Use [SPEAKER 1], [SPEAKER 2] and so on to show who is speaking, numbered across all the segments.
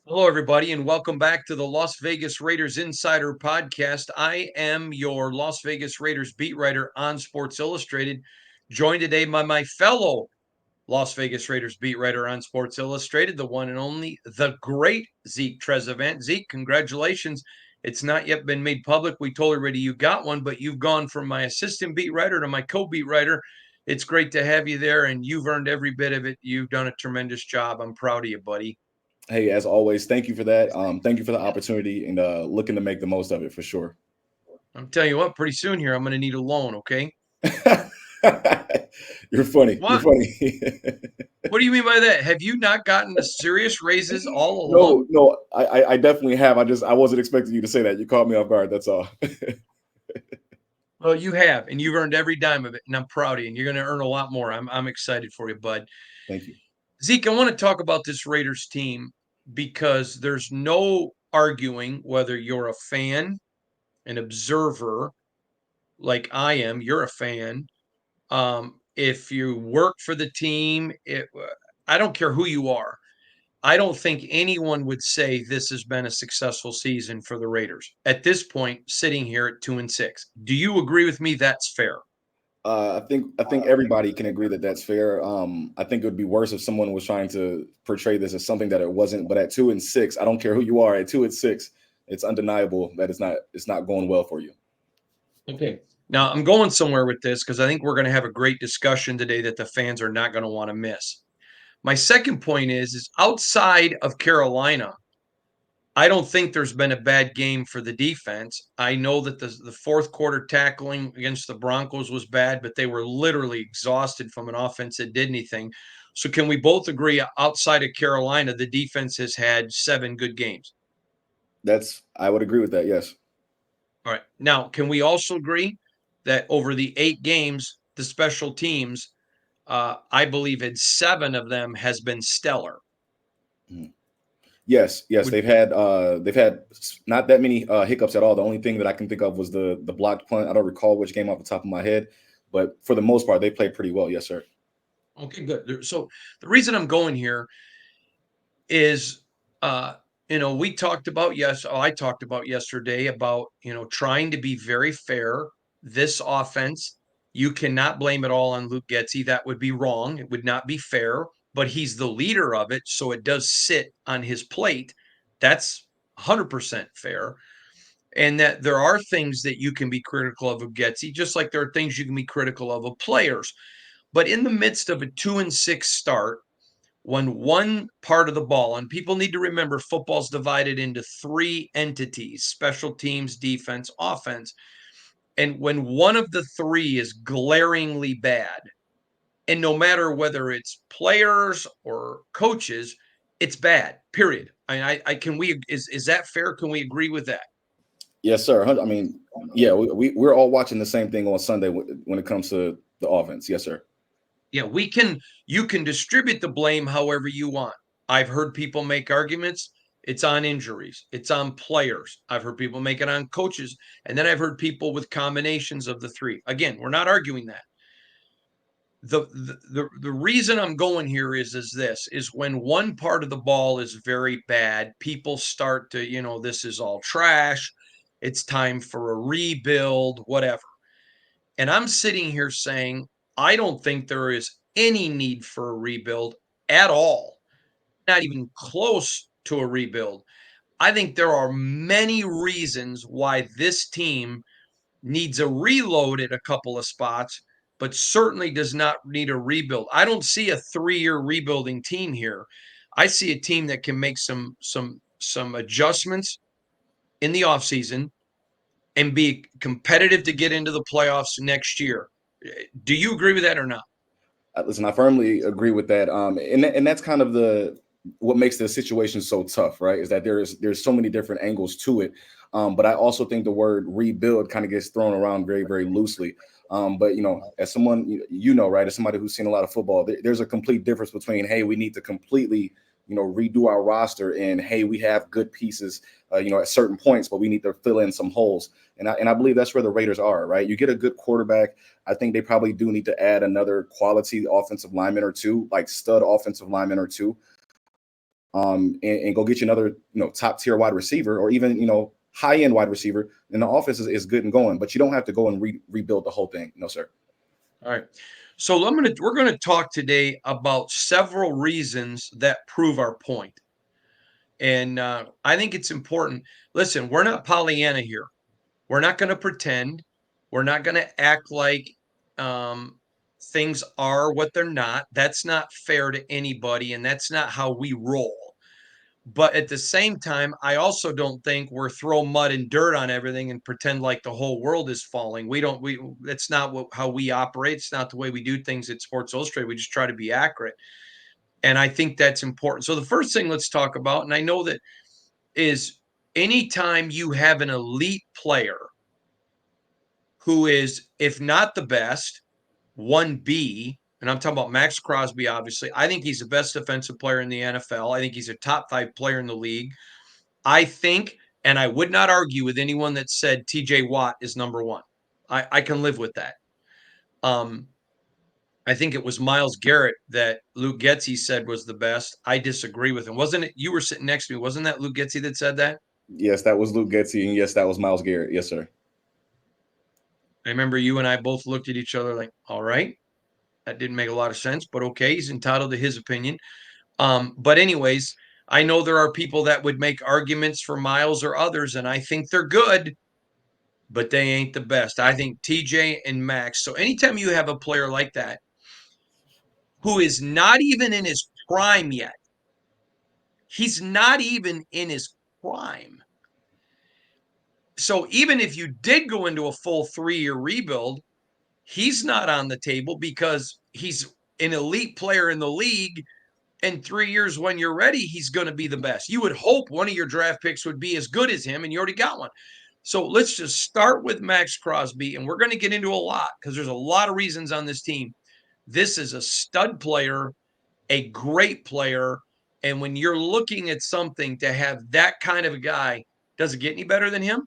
[SPEAKER 1] Hello, everybody, and welcome back to the Las Vegas Raiders Insider Podcast. I am your Las Vegas Raiders beat writer on Sports Illustrated, joined today by my fellow Las Vegas Raiders beat writer on Sports Illustrated, the one and only, the great Zeke Trezevant. Zeke, congratulations. It's not yet been made public. We told everybody you got one, but you've gone from my assistant beat writer to my co-beat writer. It's great to have you there, and you've earned every bit of it. You've done a tremendous job. I'm proud of you, buddy.
[SPEAKER 2] Hey, as always, thank you for that. Thank you for the opportunity and looking to make the most of it for sure.
[SPEAKER 1] I'm telling you what, pretty soon here, I'm going to need a loan, okay?
[SPEAKER 2] You're funny. You're
[SPEAKER 1] What?
[SPEAKER 2] funny.
[SPEAKER 1] What do you mean by that? Have you not gotten the serious raises all along?
[SPEAKER 2] No, I definitely have. I wasn't expecting you to say that. You caught me off guard. That's all.
[SPEAKER 1] Well, you have, and you've earned every dime of it, and I'm proud of you. And you're going to earn a lot more. I'm excited for you, bud.
[SPEAKER 2] Thank you.
[SPEAKER 1] Zeke, I want to talk about this Raiders team because there's no arguing whether you're a fan, an observer, like I am. You're a fan. If you work for the team, I don't care who you are. I don't think anyone would say this has been a successful season for the Raiders at this point, sitting here at 2-6. Do you agree with me? That's fair.
[SPEAKER 2] I think everybody can agree that that's fair. I think it would be worse if someone was trying to portray this as something that it wasn't. But at 2-6, I don't care who you are. At 2-6, it's undeniable that it's not going well for you.
[SPEAKER 1] Okay. Now I'm going somewhere with this because I think we're going to have a great discussion today that the fans are not going to want to miss. My second point is outside of Carolina, I don't think there's been a bad game for the defense. I know that the fourth quarter tackling against the Broncos was bad, but they were literally exhausted from an offense that did anything. So can we both agree outside of Carolina, the defense has had 7 good games?
[SPEAKER 2] I would agree with that. Yes.
[SPEAKER 1] All right. Now, can we also agree that over the 8 games, the special teams, I believe in 7 of them has been stellar.
[SPEAKER 2] Mhm. Yes,
[SPEAKER 1] Would
[SPEAKER 2] they've had not that many hiccups at all. The only thing that I can think of was the blocked punt. I don't recall which game off the top of my head, but for the most part, they played pretty well. Yes, sir.
[SPEAKER 1] Okay, good. So the reason I'm going here is uh we talked about I talked about yesterday about trying to be very fair. This offense, you cannot blame it all on Luke Getzey. That would be wrong. It would not be fair, but he's the leader of it, so it does sit on his plate. That's 100% fair. And that there are things that you can be critical of Getzey, just like there are things you can be critical of players. But in the midst of a 2-6 start, when one part of the ball, and people need to remember football's divided into 3 entities: special teams, defense, offense. And when one of the 3 is glaringly bad, and no matter whether it's players or coaches, it's bad, period. I can we is that fair? Can we agree with that?
[SPEAKER 2] Yes, sir. I mean, yeah, we're all watching the same thing on Sunday when it comes to the offense. Yes, sir.
[SPEAKER 1] Yeah, you can distribute the blame however you want. I've heard people make arguments. It's on injuries. It's on players. I've heard people make it on coaches. And then I've heard people with combinations of the 3. Again, we're not arguing that. The reason I'm going here is this is when one part of the ball is very bad, people start to, this is all trash. It's time for a rebuild, whatever. And I'm sitting here saying, I don't think there is any need for a rebuild at all, not even close to a rebuild. I think there are many reasons why this team needs a reload at a couple of spots, but certainly does not need a rebuild. I don't see a 3-year rebuilding team here. I see a team that can make some adjustments in the offseason and be competitive to get into the playoffs next year. Do you agree with that or not?
[SPEAKER 2] Listen, I firmly agree with that. And that's kind of the what makes the situation so tough, right? Is that there's so many different angles to it. But I also think the word rebuild kind of gets thrown around very, very loosely. But as someone right, as somebody who's seen a lot of football, there's a complete difference between hey, we need to completely redo our roster and hey, we have good pieces, at certain points, but we need to fill in some holes. And I believe that's where the Raiders are, right? You get a good quarterback. I think they probably do need to add another quality offensive lineman or two, like stud offensive lineman or two. and go get you another, top tier wide receiver, or even, high end wide receiver, and the offense is good and going. But you don't have to go and rebuild the whole thing. No, sir.
[SPEAKER 1] All right. So we're gonna talk today about several reasons that prove our point. And I think it's important. Listen, we're not Pollyanna here. We're not going to pretend. We're not going to act like um, things are what they're not. That's not fair to anybody, and that's not how we roll. But at the same time, I also don't think we're throw mud and dirt on everything and pretend like the whole world is falling. We don't. We That's not how we operate. It's not the way we do things at Sports Illustrated. We just try to be accurate, and I think that's important. So the first thing let's talk about, and I know that is anytime you have an elite player who is, if not the best, 1B, and I'm talking about Max Crosby, obviously. I think he's the best defensive player in the NFL. I think he's a top 5 player in the league. I think, and I would not argue with anyone that said TJ Watt is number 1. I can live with that. I think it was Myles Garrett that Luke Getsy said was the best. I disagree with him. Wasn't it? You were sitting next to me. Wasn't that Luke Getsy that said that?
[SPEAKER 2] Yes, that was Luke Getsy, and yes, that was Myles Garrett. Yes, sir.
[SPEAKER 1] I remember you and I both looked at each other like, all right, that didn't make a lot of sense, but okay, he's entitled to his opinion. But anyways, I know there are people that would make arguments for Myles or others, and I think they're good, but they ain't the best. I think TJ and Max. So anytime you have a player like that who is not even in his prime yet, he's not even in his prime. So even if you did go into a full 3-year rebuild, he's not on the table because he's an elite player in the league. In 3 years, when you're ready, he's going to be the best. You would hope one of your draft picks would be as good as him, and you already got one. So let's just start with Max Crosby, and we're going to get into a lot because there's a lot of reasons on this team. This is a stud player, a great player. And when you're looking at something to have that kind of a guy, does it get any better than him?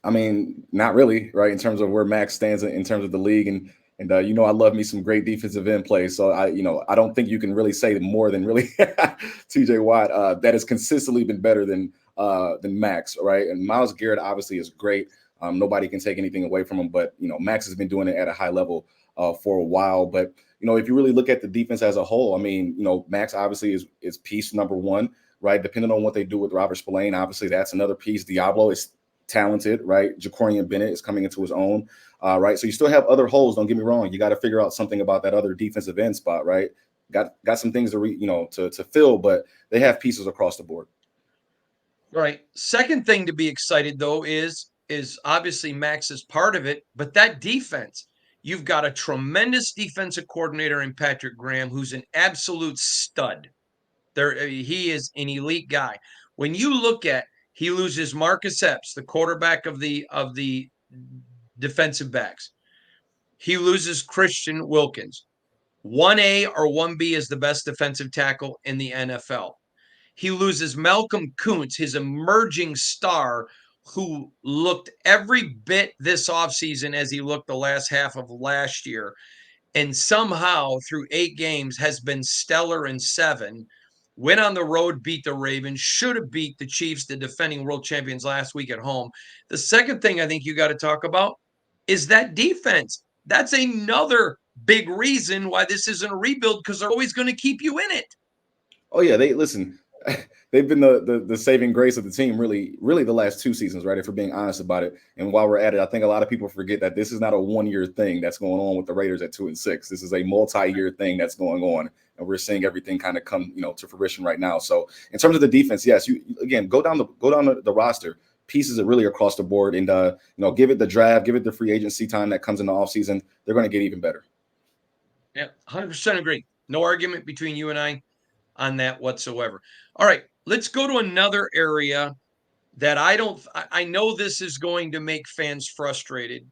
[SPEAKER 2] I mean, not really, right? In terms of where Max stands in terms of the league, and I love me some great defensive end play. So I don't think you can really say more than really T.J. Watt. That has consistently been better than Max, right? And Myles Garrett obviously is great. Nobody can take anything away from him, but Max has been doing it at a high level for a while. But if you really look at the defense as a whole, I mean, Max obviously is piece number one, right? Depending on what they do with Robert Spillane, obviously that's another piece. Diablo is talented, right? Jacorian Bennett is coming into his own, right? So you still have other holes. Don't get me wrong. You got to figure out something about that other defensive end spot, right? Got some things to fill, but they have pieces across the board.
[SPEAKER 1] All right. Second thing to be excited though is obviously Max is part of it, but that defense, you've got a tremendous defensive coordinator in Patrick Graham, who's an absolute stud. He is an elite guy. When you look at, he loses Marcus Epps, the quarterback of the defensive backs. He loses Christian Wilkins. 1A or 1B is the best defensive tackle in the NFL. He loses Malcolm Kuntz, his emerging star, who looked every bit this offseason as he looked the last half of last year, and somehow through 8 games has been stellar in 7. Went on the road, beat the Ravens, should have beat the Chiefs, the defending world champions, last week at home. The second thing I think you got to talk about is that defense. That's another big reason why this isn't a rebuild, because they're always going to keep you in it.
[SPEAKER 2] Oh yeah, they listen. They've been the saving grace of the team, really the last 2 seasons, right? If we're being honest about it. And while we're at it, I think a lot of people forget that this is not a 1-year thing that's going on with the Raiders at 2-6. This is a multi-year thing that's going on, and we're seeing everything kind of come to fruition right now. So in terms of the defense, yes, you again go down the roster. Pieces are really across the board, and give it the draft, give it the free agency time that comes in the offseason. They're going to get even better.
[SPEAKER 1] Yeah, 100% agree. No argument between you and I on that whatsoever. All right, let's go to another area that I know this is going to make fans frustrated,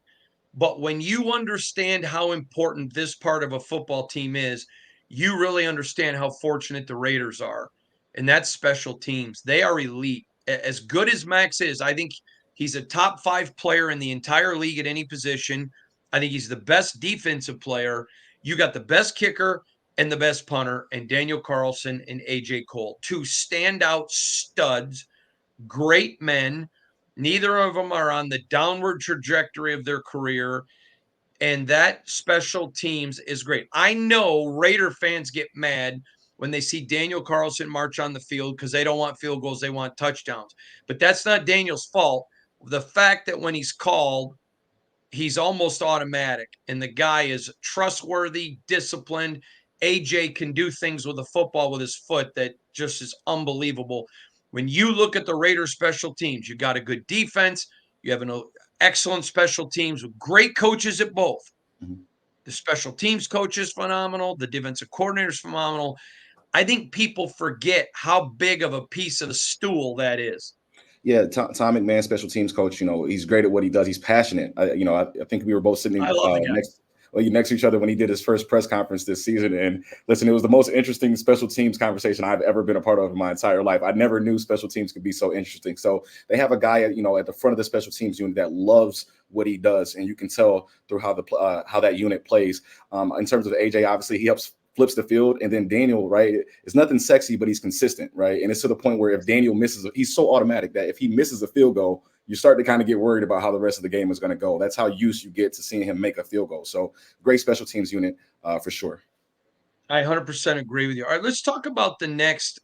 [SPEAKER 1] but when you understand how important this part of a football team is, you really understand how fortunate the Raiders are. And that's special teams. They are elite. As good as Max is, I think he's a top 5 player in the entire league at any position. I think he's the best defensive player. You got the best kicker, and the best punter, and Daniel Carlson and AJ Cole. Two standout studs, great men. Neither of them are on the downward trajectory of their career. And that special teams is great. I know Raider fans get mad when they see Daniel Carlson march on the field because they don't want field goals, they want touchdowns. But that's not Daniel's fault. The fact that when he's called, he's almost automatic, and the guy is trustworthy, disciplined. AJ can do things with a football with his foot that just is unbelievable. When you look at the Raiders special teams, you got a good defense, you have an excellent special teams with great coaches at both.
[SPEAKER 2] Mhm.
[SPEAKER 1] The special teams coach is phenomenal, the defensive coordinator is phenomenal. I think people forget how big of a piece of the stool that is.
[SPEAKER 2] Yeah, Tom McMahon, special teams coach. He's great at what he does. He's passionate. I think we were both
[SPEAKER 1] I
[SPEAKER 2] sitting
[SPEAKER 1] love the guy.
[SPEAKER 2] next to each other when he did his first press conference this season. And listen, it was the most interesting special teams conversation I've ever been a part of in my entire life. I never knew special teams could be so interesting. So they have a guy, at the front of the special teams unit that loves what he does, and you can tell through how that unit plays. In terms of AJ, obviously he helps flips the field, and then Daniel, right? It's nothing sexy, but he's consistent, right? And it's to the point where if Daniel misses, he's so automatic that if he misses a field goal, you start to kind of get worried about how the rest of the game is going to go. That's how used you get to seeing him make a field goal. So great special teams unit for sure.
[SPEAKER 1] I 100% agree with you. All right, let's talk about the next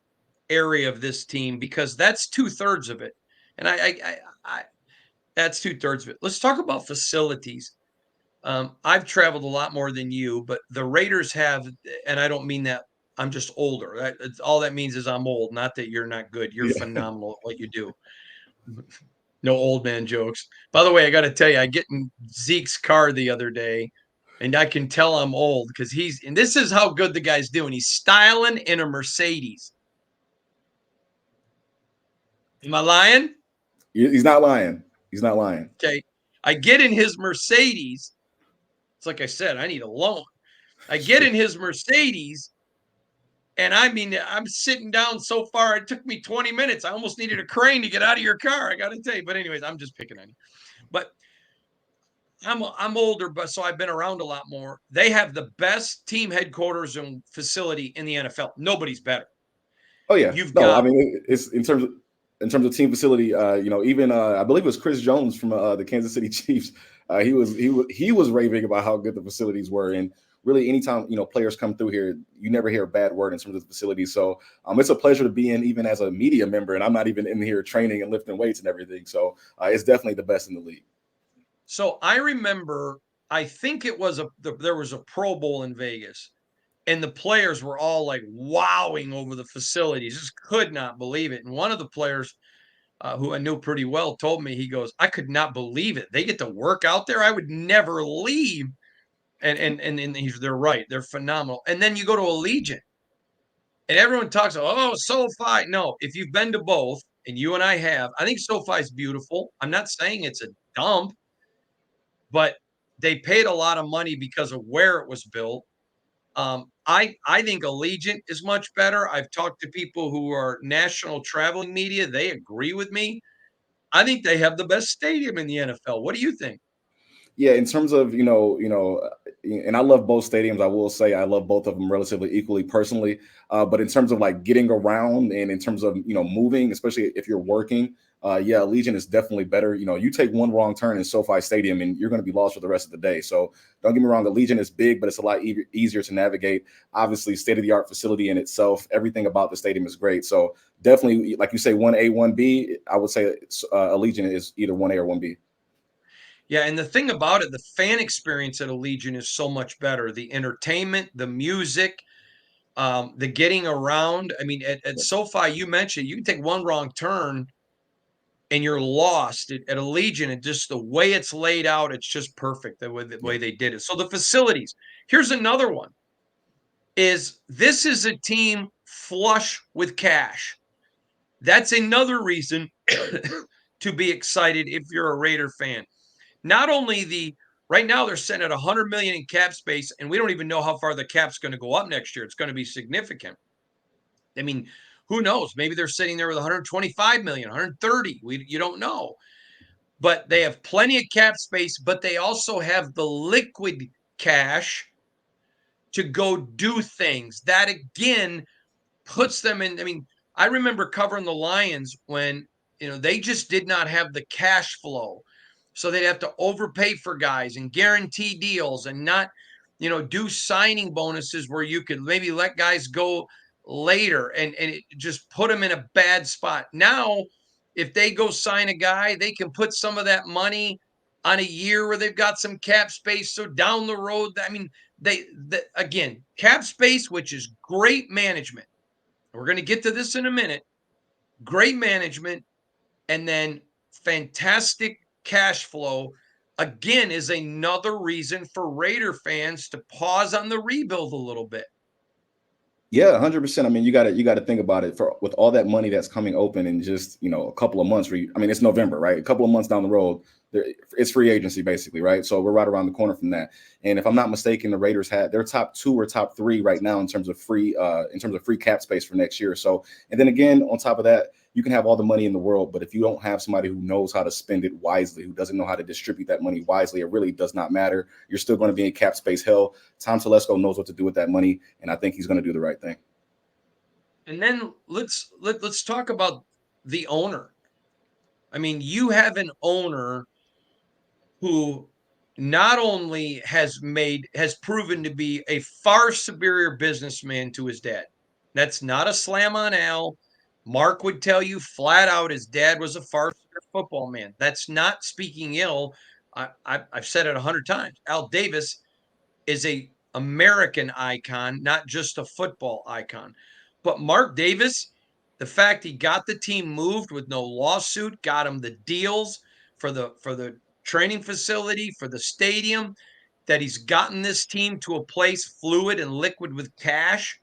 [SPEAKER 1] area of this team because that's 2/3 of it. And I that's 2/3 of it. Let's talk about facilities. I've traveled a lot more than you, but the Raiders have, and I don't mean that I'm just older. All that means is I'm old, not that you're not good. You're
[SPEAKER 2] Yeah.
[SPEAKER 1] phenomenal at what you do. No old man jokes. By the way, I got to tell you, I get in Zeke's car the other day, and I can tell I'm old because and this is how good the guy's doing. He's styling in a Mercedes. Am I lying?
[SPEAKER 2] He's not lying. He's not lying.
[SPEAKER 1] Okay. I get in his Mercedes. It's like I said, I need a loan. I get in his Mercedes, and I mean, I'm sitting down so far, it took me 20 minutes. I almost needed a crane to get out of your car. I got to tell you. But, anyways, I'm just picking on you. But I'm older, but so I've been around a lot more. They have the best team headquarters and facility in the NFL. Nobody's better.
[SPEAKER 2] Oh yeah,
[SPEAKER 1] You've
[SPEAKER 2] no, I
[SPEAKER 1] got
[SPEAKER 2] mean it's in terms of team facility. Even I believe it was Chris Jones from the Kansas City Chiefs. He was raving about how good the facilities were, and really anytime players come through here, you never hear a bad word in terms of the facility. So it's a pleasure to be in, even as a media member, and I'm not even in here training and lifting weights and everything. So it's definitely the best in the league.
[SPEAKER 1] so I remember. I think it was there was a Pro Bowl in Vegas, and the players were all like wowing over the facilities, just could not believe it. And one of the players, who I knew pretty well, told me, he goes, "I could not believe it. They get to work out there. I would never leave." And they're right. They're phenomenal. And then you go to Allegiant, and everyone talks about, oh, SoFi. No, if you've been to both, and you and I have, I think SoFi is beautiful. I'm not saying it's a dump, but they paid a lot of money because of where it was built. I think Allegiant is much better. I've talked to people who are national traveling media. They agree with me. I think they have the best stadium in the NFL. What do you think?
[SPEAKER 2] Yeah, in terms of and I love both stadiums. I will say I love both of them relatively equally personally. But in terms of like getting around and in terms of moving, especially if you're working, yeah, Legion is definitely better. You take one wrong turn in SoFi Stadium and you're going to be lost for the rest of the day. So don't get me wrong, the Legion is big, but it's a lot easier to navigate. Obviously, state of the art facility in itself. Everything about the stadium is great. So definitely, like you say, 1A, 1B. I would say Allegiant is either 1A or 1B.
[SPEAKER 1] Yeah, and the thing about it, the fan experience at Allegiant is so much better. The entertainment, the music, the getting around. I mean, at SoFi, you mentioned you can take one wrong turn and you're lost. At Allegiant, and just the way it's laid out, it's just perfect the way they did it. So the facilities. Here's another one. This is a team flush with cash. That's another reason to be excited if you're a Raider fan. Not only right now they're sitting at 100 million in cap space, and we don't even know how far the cap's going to go up next year. It's going to be significant. I mean, who knows? Maybe they're sitting there with 125 million, 130. You don't know. But they have plenty of cap space, but they also have the liquid cash to go do things. That again puts them in. I mean, I remember covering the Lions when, they just did not have the cash flow. So they'd have to overpay for guys and guarantee deals and not, do signing bonuses where you could maybe let guys go later and it just put them in a bad spot. Now, if they go sign a guy, they can put some of that money on a year where they've got some cap space. So down the road, I mean, again, cap space, which is great management. We're going to get to this in a minute. Great management and then fantastic cash flow again is another reason for Raider fans to pause on the rebuild a little bit.
[SPEAKER 2] Yeah, 100%. I mean, you got to think about it for with all that money that's coming open in just, a couple of months. I mean, it's November, right? A couple of months down the road, it's free agency basically, right? So we're right around the corner from that. And if I'm not mistaken, the Raiders had their top 2 or top 3 right now in terms of free cap space for next year. So, and then again, on top of that, you can have all the money in the world, but if you don't have somebody who knows how to spend it wisely, who doesn't know how to distribute that money wisely, it really does not matter. You're still going to be in cap space hell. Tom Telesco knows what to do with that money, and I think he's going to do the right thing.
[SPEAKER 1] And then let's talk about the owner. I mean, you have an owner who not only has proven to be a far superior businessman to his dad. That's not a slam on Al. Mark would tell you flat out his dad was a far superior football man. That's not speaking ill. I've said it 100 times. Al Davis is a American icon, not just a football icon. But Mark Davis, the fact he got the team moved with no lawsuit, got him the deals for the training facility, for the stadium, that he's gotten this team to a place fluid and liquid with cash,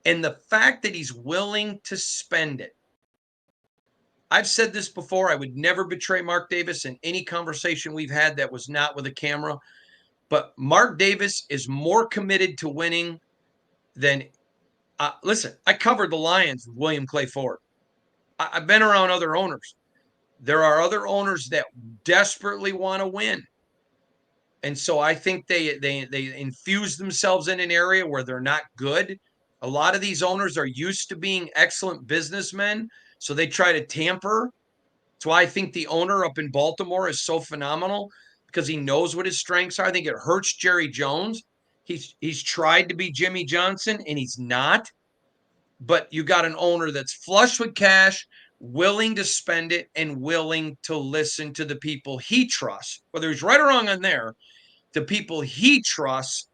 [SPEAKER 1] and the fact that he's willing to spend it. I've said this before, I would never betray Mark Davis in any conversation we've had that was not with a camera. But Mark Davis is more committed to winning than listen, I covered the Lions with William Clay Ford. I've been around other owners. There are other owners that desperately want to win. And so I think they infuse themselves in an area where they're not good. A lot of these owners are used to being excellent businessmen, so they try to tamper. That's why I think the owner up in Baltimore is so phenomenal because he knows what his strengths are. I think it hurts Jerry Jones. He's tried to be Jimmy Johnson and he's not. But you got an owner that's flush with cash, willing to spend it, and willing to listen to the people he trusts, whether he's right or wrong on there, the people he trusts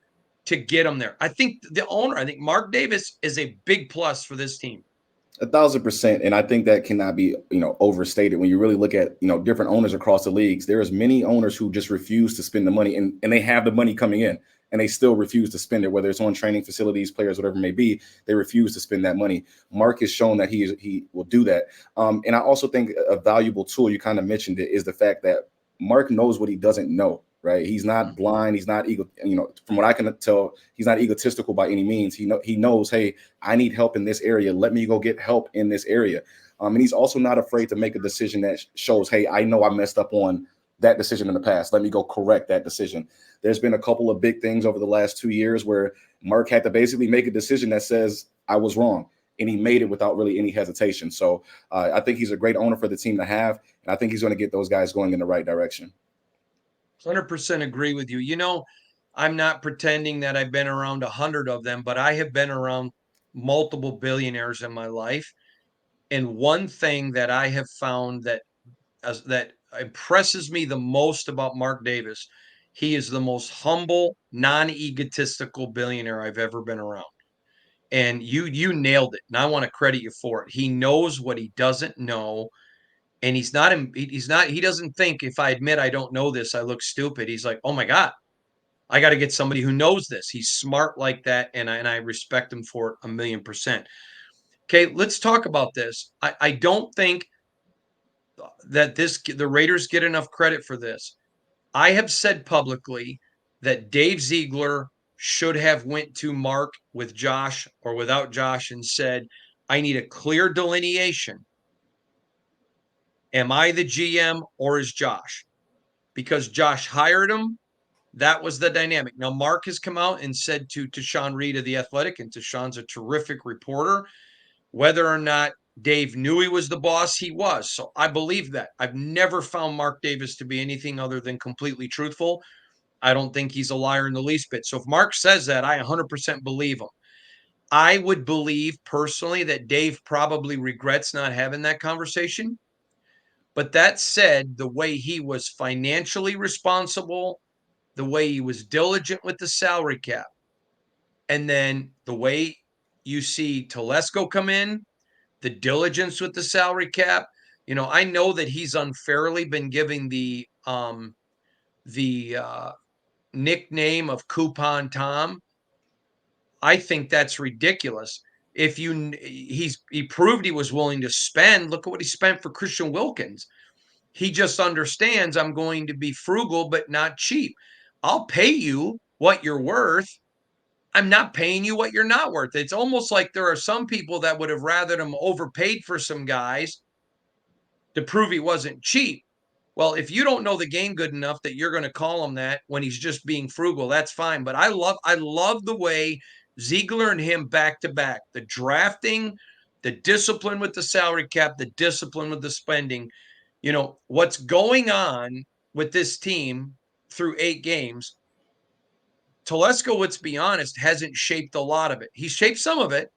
[SPEAKER 1] to get him there. I think Mark Davis is a big plus for this team.
[SPEAKER 2] 1,000%, and I think that cannot be overstated. When you really look at different owners across the leagues, there's many owners who just refuse to spend the money, and they have the money coming in, and they still refuse to spend it. Whether it's on training facilities, players, whatever it may be, they refuse to spend that money. Mark has shown that he will do that. And I also think a valuable tool, you kind of mentioned it, is the fact that Mark knows what he doesn't know. Right, he's not blind. He's not from what I can tell, he's not egotistical by any means. He knows, hey, I need help in this area. Let me go get help in this area. And he's also not afraid to make a decision that shows, hey, I know I messed up on that decision in the past. Let me go correct that decision. There's been a couple of big things over the last 2 years where Mark had to basically make a decision that says I was wrong, and he made it without really any hesitation. So I think he's a great owner for the team to have, and I think he's going to get those guys going in the right direction.
[SPEAKER 1] 100% agree with you. I'm not pretending that I've been around 100 of them, but I have been around multiple billionaires in my life. And one thing that I have found that impresses me the most about Mark Davis, he is the most humble, non-egotistical billionaire I've ever been around. And you nailed it. And I want to credit you for it. He knows what he doesn't know. And he doesn't think if I admit I don't know this, I look stupid. He's like, oh my God, I got to get somebody who knows this. He's smart like that. And I respect him for it 1,000,000%. Okay, let's talk about this. I don't think that the Raiders get enough credit for this. I have said publicly that Dave Ziegler should have went to Mark with Josh or without Josh and said, I need a clear delineation. Am I the GM or is Josh? Because Josh hired him, That was the dynamic. Now, Mark has come out and said to Sean Reed of The Athletic, and Sean's a terrific reporter, whether or not Dave knew he was the boss, he was. So I believe that. I've never found Mark Davis to be anything other than completely truthful. I don't think he's a liar in the least bit. So if Mark says that, I 100% believe him. I would believe personally that Dave probably regrets not having that conversation. But that said, the way he was financially responsible, the way he was diligent with the salary cap, and then the way you see Telesco come in, the diligence with the salary cap. I know that he's unfairly been giving the nickname of Coupon Tom. I think that's ridiculous. If he proved he was willing to spend, look at what he spent for Christian Wilkins. He just understands I'm going to be frugal but not cheap. I'll pay you what you're worth. I'm not paying you what you're not worth. It's almost like there are some people that would have rather him overpaid for some guys to prove he wasn't cheap. Well, if you don't know the game good enough that you're going to call him that when he's just being frugal, that's fine. But I love the way Ziegler and him back to back, the drafting, the discipline with the salary cap, the discipline with the spending. What's going on with this team through 8 games. Telesco, let's be honest, hasn't shaped a lot of it. He's shaped some of it,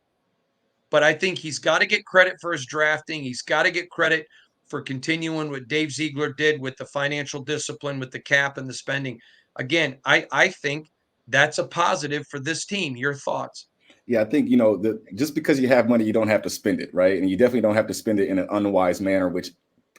[SPEAKER 1] but I think he's got to get credit for his drafting. He's got to get credit for continuing what Dave Ziegler did with the financial discipline, with the cap and the spending. Again, I think that's a positive for this team. Your thoughts?
[SPEAKER 2] Yeah, I think just because you have money, you don't have to spend it, right? And you definitely don't have to spend it in an unwise manner. Which,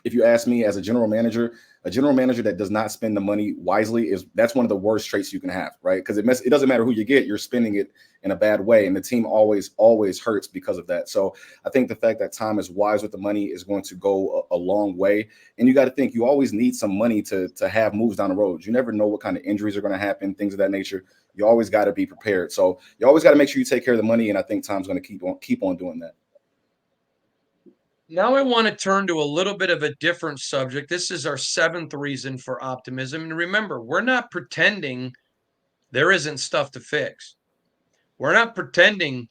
[SPEAKER 2] if you ask me, as a general manager that does not spend the money wisely that's one of the worst traits you can have, right? Because it doesn't matter who you get, you're spending it in a bad way, and the team always hurts because of that. So I think the fact that Tom is wise with the money is going to go a long way. And you got to think you always need some money to have moves down the road. You never know what kind of injuries are going to happen, things of that nature. You always got to be prepared. So you always got to make sure you take care of the money, and I think Tom's going to keep on doing that.
[SPEAKER 1] Now I want to turn to a little bit of a different subject. This is our seventh reason for optimism. And remember, we're not pretending there isn't stuff to fix. We're not pretending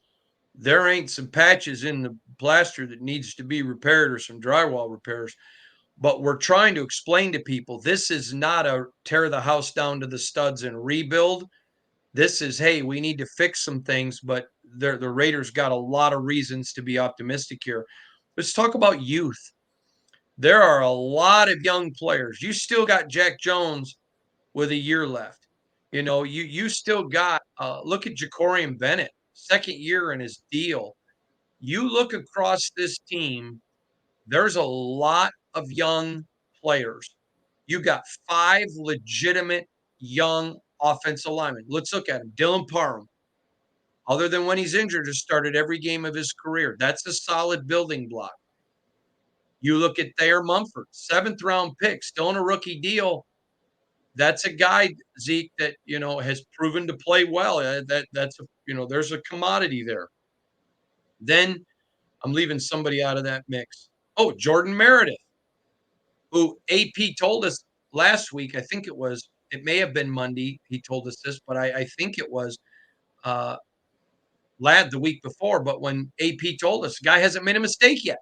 [SPEAKER 1] there ain't some patches in the plaster that needs to be repaired or some drywall repairs. But we're trying to explain to people this is not a tear the house down to the studs and rebuild. This is, hey, we need to fix some things, but the Raiders got a lot of reasons to be optimistic here. Let's talk about youth. There are a lot of young players. You still got Jack Jones with a year left. You still got look at Jacorian Bennett, second year in his deal. You look across this team, there's a lot of young players. You got 5 legitimate young offensive linemen. Let's look at him. Dylan Parham, other than when he's injured, has started every game of his career. That's a solid building block. You look at Thayer Mumford, 7th-round pick, still in a rookie deal. That's a guy, Zeke, that has proven to play well. There's a commodity there. Then I'm leaving somebody out of that mix. Oh, Jordan Meredith, who AP told us last week. I think it may have been Monday. He told us this, but I think it was uh, Lad the week before. But when AP told us, the guy hasn't made a mistake yet.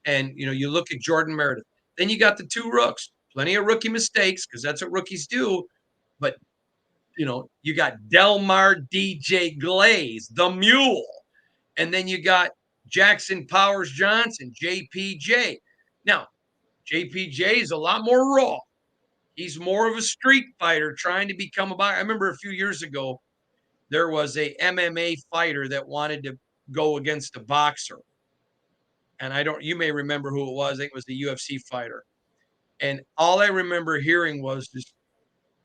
[SPEAKER 1] And you look at Jordan Meredith. Then you got the 2 rooks. Plenty of rookie mistakes because that's what rookies do. But you got Delmar DJ Glaze, the mule. And then you got Jackson Powers Johnson, JPJ. Now, JPJ is a lot more raw. He's more of a street fighter trying to become a boxer. I remember a few years ago, there was a MMA fighter that wanted to go against a boxer. And you may remember who it was. I think it was the UFC fighter. And all I remember hearing was just,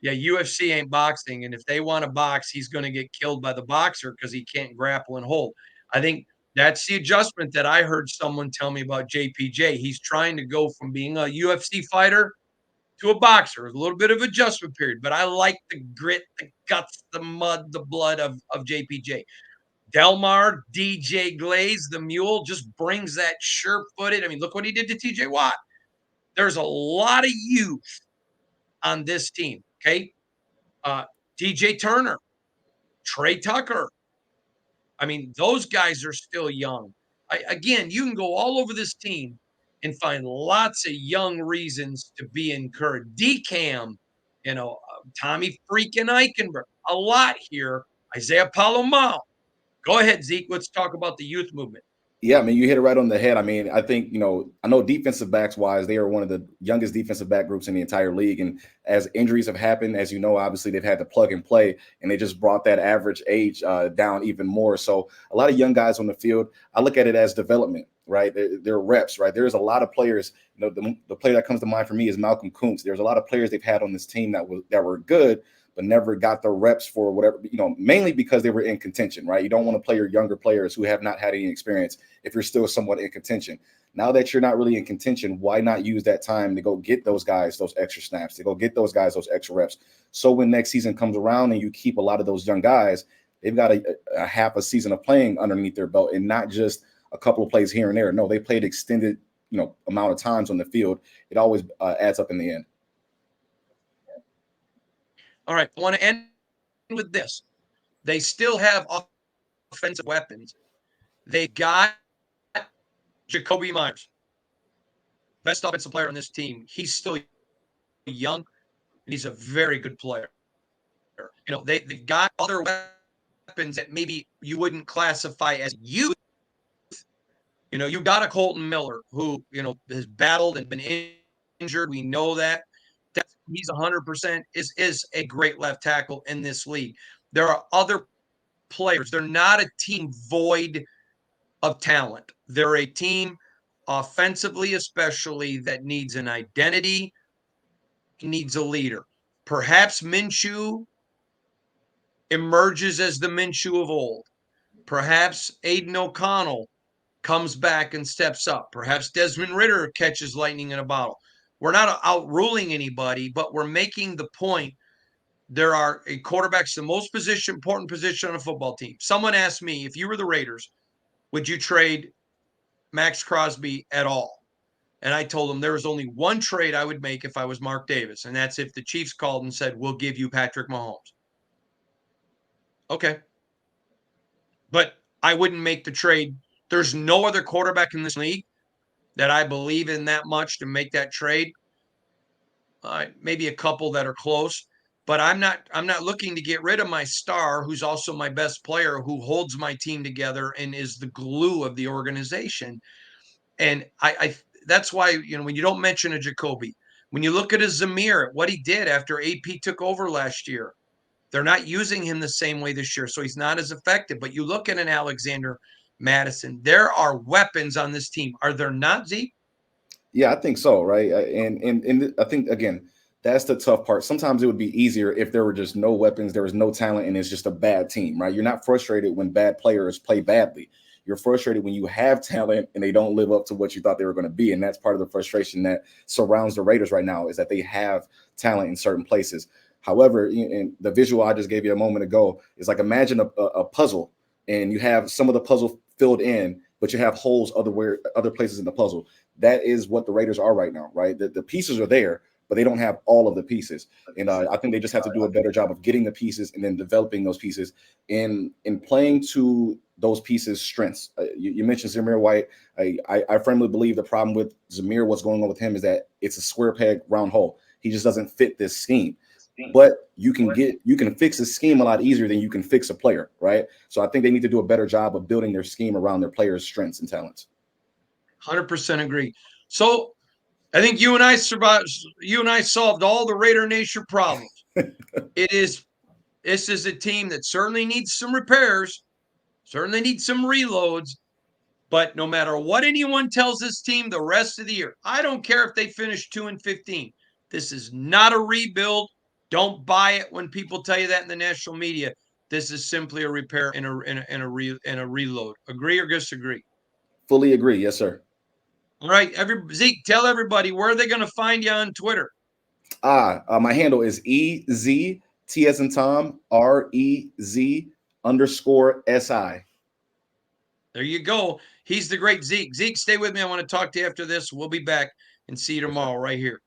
[SPEAKER 1] yeah, UFC ain't boxing. And if they want to box, he's going to get killed by the boxer because he can't grapple and hold. I think that's the adjustment that I heard someone tell me about JPJ. He's trying to go from being a UFC fighter to a boxer. A little bit of adjustment period, but I like the grit, the guts, the mud, the blood of JPJ. Delmar, DJ Glaze, the mule, just brings that sure-footed. I mean, look what he did to TJ Watt. There's a lot of youth on this team, okay? DJ Turner, Trey Tucker. I mean, those guys are still young. Again, you can go all over this team and find lots of young reasons to be encouraged. DCAM, Tommy freaking Eichenberg, a lot here. Isaiah Palomao. Go ahead, Zeke. Let's talk about the youth movement.
[SPEAKER 2] Yeah, I mean, you hit it right on the head. I mean, I think, I know defensive backs wise, they are one of the youngest defensive back groups in the entire league. And as injuries have happened, as you know, obviously they've had to plug and play, and they just brought that average age down even more. So a lot of young guys on the field, I look at it as development, right? They're reps, right? There's a lot of players, the player that comes to mind for me is Malcolm Kuntz. There's a lot of players they've had on this team that were good, but never got the reps for whatever, mainly because they were in contention, right? You don't want to play your younger players who have not had any experience if you're still somewhat in contention. Now that you're not really in contention, why not use that time to go get those guys those extra snaps, to go get those guys those extra reps? So when next season comes around and you keep a lot of those young guys, they've got a half a season of playing underneath their belt, and not just a couple of plays here and there. No, they played extended, amount of times on the field. It always adds up in the end.
[SPEAKER 1] All right, I want to end with this. They still have offensive weapons. They got Jakobi Meyers, best offensive player on this team. He's still young, and he's a very good player. They've got other weapons that maybe you wouldn't classify as youth. You got a Colton Miller who, has battled and been injured. We know that. He's 100% is a great left tackle in this league. There are other players. They're not a team void of talent. They're a team offensively, especially, that needs an identity, needs a leader. Perhaps Minshew emerges as the Minshew of old. Perhaps Aiden O'Connell comes back and steps up. Perhaps Desmond Ritter catches lightning in a bottle. We're not outruling anybody, but we're making the point. There are a quarterback's the most important position on a football team. Someone asked me, if you were the Raiders, would you trade Max Crosby at all? And I told them there was only one trade I would make if I was Mark Davis, and that's if the Chiefs called and said, we'll give you Patrick Mahomes. Okay. But I wouldn't make the trade. There's no other quarterback in this league that I believe in that much to make that trade. Maybe a couple that are close, but I'm not looking to get rid of my star, who's also my best player, who holds my team together and is the glue of the organization. And I that's why, when you don't mention a Jakobi, when you look at a Zamir, what he did after AP took over last year, they're not using him the same way this year, so he's not as effective. But you look at an Alexander Madison, there are weapons on this team. Are there not, Zeke?
[SPEAKER 2] Yeah, I think so, right? And I think, again, that's the tough part. Sometimes it would be easier if there were just no weapons, there was no talent, and it's just a bad team, right? You're not frustrated when bad players play badly. You're frustrated when you have talent and they don't live up to what you thought they were going to be. And that's part of the frustration that surrounds the Raiders right now, is that they have talent in certain places. However, in the visual I just gave you a moment ago is like, imagine a puzzle, and you have some of the puzzle filled in, but you have holes other places in the puzzle. That is what the Raiders are right now, right? The pieces are there, but they don't have all of the pieces. And I think they just have to do a better job of getting the pieces and then developing those pieces in playing to those pieces' strengths. You mentioned Zamir White. I firmly believe the problem with Zamir, what's going on with him, is that it's a square peg, round hole. He just doesn't fit this scheme. But you can fix a scheme a lot easier than you can fix a player, right? So I think they need to do a better job of building their scheme around their players' strengths and talents.
[SPEAKER 1] 100% agree. So I think you and I solved all the Raider Nation problems. This is a team that certainly needs some repairs, certainly needs some reloads, but no matter what anyone tells this team the rest of the year, I don't care if they finish 2-15. This is not a rebuild. Don't buy it when people tell you that in the national media. This is simply a repair and a reload. Agree or disagree?
[SPEAKER 2] Fully agree. Yes, sir.
[SPEAKER 1] All right, Zeke, tell everybody, where are they going to find you on Twitter?
[SPEAKER 2] My handle is EZ, T as in Tom, REZ_SI.
[SPEAKER 1] There you go. He's the great Zeke. Zeke, stay with me. I want to talk to you after this. We'll be back and see you tomorrow right here.